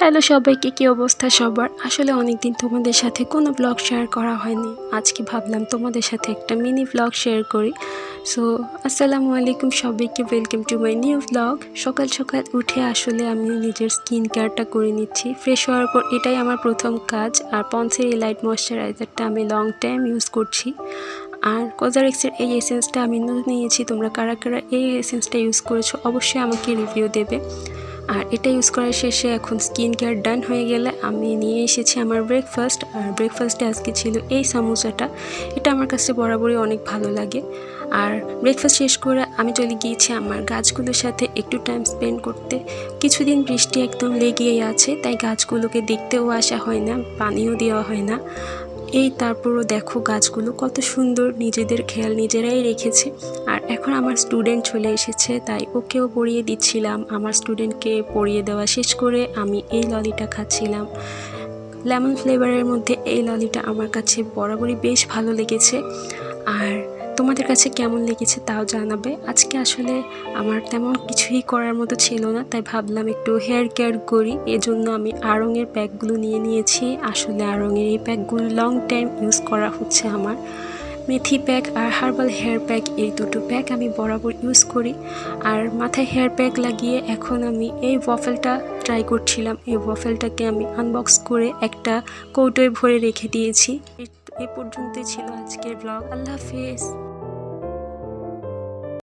Hello সবাইকে, কি অবস্থা সবার? আসলে অনেকদিন তোমাদের সাথে কোনো ব্লগ শেয়ার করা হয়নি। আজকে ভাবলাম তোমাদের সাথে একটা মিনি ব্লগ শেয়ার করি। সো আসসালামু আলাইকুম সবাইকে, welcome to my new blog. সকাল সকাল উঠে আসলে আমি নিজের স্কিন কেয়ারটা করে নিচ্ছি। ফ্রেশ হওয়ার পর এটাই আমার প্রথম কাজ। আর পন্সের এই লাইট ময়শ্চারাইজারটা আমি লং টাইম ইউজ করছি। আর কোজারেক্সের এই এসেন্সটা আমি নিয়েছি। তোমরা কারা কারা এই এসেন্সটা ইউজ করেছো অবশ্যই আমাকে রিভিউ দেবে। আর এটা ইউজ করার শেষে এখন স্কিন কেয়ার ডান হয়ে গেলে আমি নিয়ে এসেছি আমার ব্রেকফাস্ট। আর ব্রেকফাস্টে আজকে ছিল এই সামোসাটা। এটা আমার কাছে বরাবরই অনেক ভালো লাগে। আর ব্রেকফাস্ট শেষ করে আমি চলে গিয়েছি আমার গাছগুলোর সাথে একটু টাইম স্পেন্ড করতে। কিছুদিন বৃষ্টি একদম লেগেই আছে, তাই গাছগুলোকে দেখতেও আসা হয় না, পানিও দেওয়া হয় না। তারপরও দেখো গাছগুলো কত সুন্দর, নিজেদের খেয়াল নিজেরাই রেখেছে। আর এখন আমার স্টুডেন্ট চলে এসেছে, তাই ওকেও পড়িয়ে দিচ্ছিলাম। আমার স্টুডেন্টকে পড়িয়ে দেওয়া শেষ করে আমি এই ললিটা খাচ্ছিলাম। লেমন ফ্লেভারের মধ্যে এই ললিটা আমার কাছে বরাবরই বেশ ভালো লেগেছে। আর তোমাদের কাছে কেমন লেগেছে তাও জানাবে। আজকে আসলে আমার তেমন কিছুই করার মতো ছিল না, তাই ভাবলাম একটু হেয়ার কেয়ার করি। এজন্য আমি আড়ংয়ের প্যাকগুলো নিয়েছি। আসলে আড়ংয়ের এই প্যাকগুলো লং টাইম ইউজ করা হচ্ছে আমার। মেথি প্যাক আর হার্বাল হেয়ার প্যাক, এই দুটো প্যাক আমি বরাবর ইউজ করি। আর মাথায় হেয়ার প্যাক লাগিয়ে এখন আমি এই ওয়াফেলটা ট্রাই করছিলাম। এই ওয়াফেলটাকে আমি আনবক্স করে একটা কৌটোয় ভরে রেখে দিয়েছি। এই পর্যন্তই ছিল আজকের ব্লগ। আল্লাহ হাফেজ।